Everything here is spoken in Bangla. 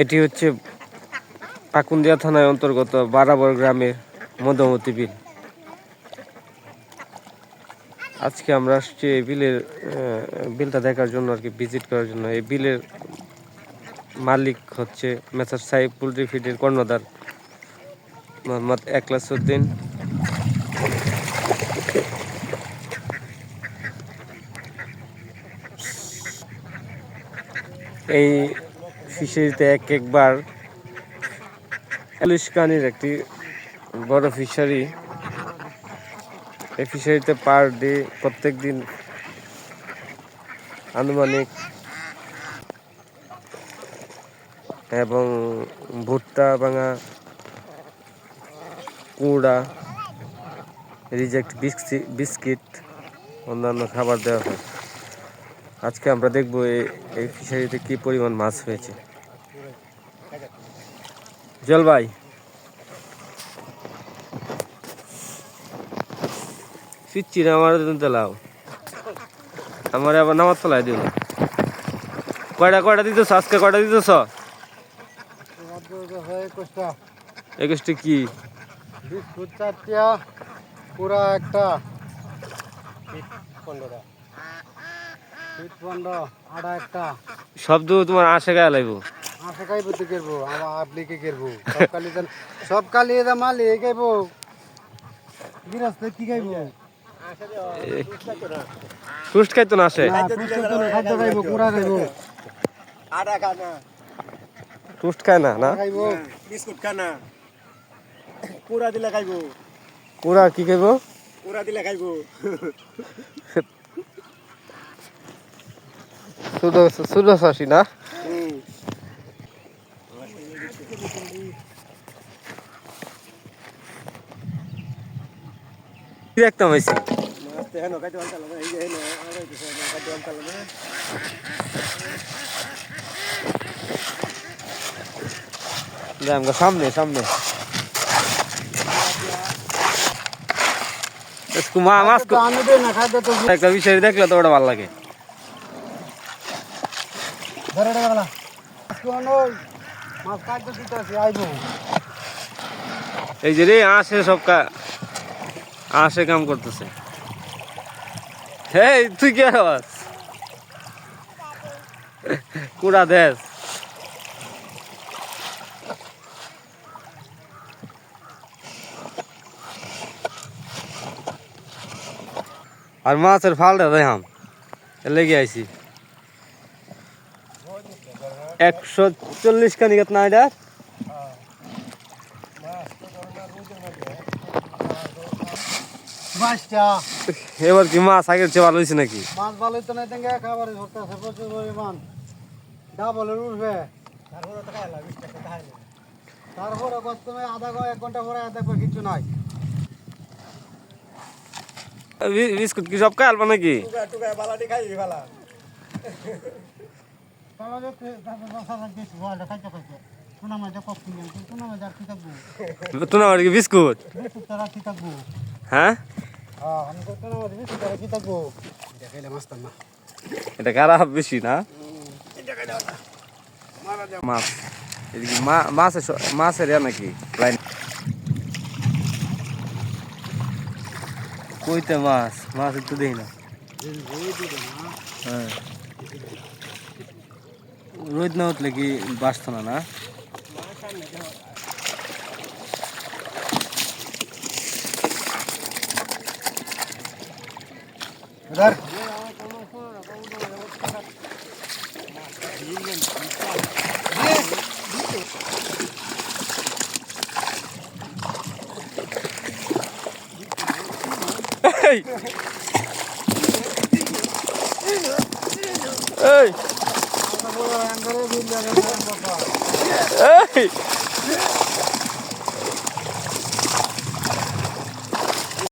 এটি হচ্ছে পাকুন্দিয়া থানার অন্তর্গত বারাবর গ্রামের মধুমতি বিল। আজকে আমরা আসছি এই বিলটা দেখার জন্য আর কি, ভিজিট করার জন্য। এই বিলের মালিক হচ্ছে মেসার সাহেব পোল্ট্রি ফিডের কর্ণধার মোহাম্মদ একলাস উদ্দিন। এই ফিশারিতে একবার 40 কানির একটি বড় ফিশারি। এই ফিশারিতে পার ডে প্রত্যেক দিন আনুমানিক এবং ভুট্টা ভাঙা, কুড়া, রিজেক্ট বিস্কিট, অন্যান্য খাবার দেওয়া হয়। আজকে আমরা দেখবো এই ফিশারিতে কি পরিমাণ মাছ হয়েছে। জল ভাই, ফিরছি না, আমার লাও, আমার আবার নামাজ তোলাই দিল। কয়টা দিতেছ আজকে? কয়টা দিতেছ? 21টা। কি বিস্কুট 4টা, পুরা একটা, 15 আটা একটা। শব্দ তোমার আসে গায়ে লাগবো। আসে খাইব তো করবো, আমার আপনি কি করবো? সব কালি মালি খাইব, গৃহস্থ কি খাইব? টুস্ট খাইতো না আসে? খাদ্য খাইব, পুরা খাইব। আটা খানা টুস্ট খায় না? না খাইব, বিস্কুট খানা, পুরা দিলে খাইব। পুরা কি খাইব? পুরা দিলে খাইব। সুদো শাসি না? দেখতাম হয়েছে সামনে সামনে একটা বিষয় দেখলে তো ওটা ভালো লাগে। এই যে রে আসে সব আসে কাম করতেছে। হেই তুই কে আওয়াজ কুড়া দেশ? আর মাছের ফালটা দেখাম, লেগে আইছি 140 কানি না এটা। এবার কি মাছ আগের চেয়ে ভালো হয়েছে নাকি? মাছ ভালো হইতো না, খাবার ধরতেছে প্রচুর পরিমাণ, ডাবলের উঠবে। তারপরে কষ্টমে আধা 1 ঘন্টা পরে দেখবো কিছু নাই। বিস্কুট কি সব খাইলবা নাকি? বিস্কুট হ্যাঁ, এটা খারাপ বেশি না? মাছ এদিকে মাছের নাকি লাইন কইতে মাছ একটু দেই না। হ্যাঁ, রোদ না উঠলে কি বাঁচত না? না এই এই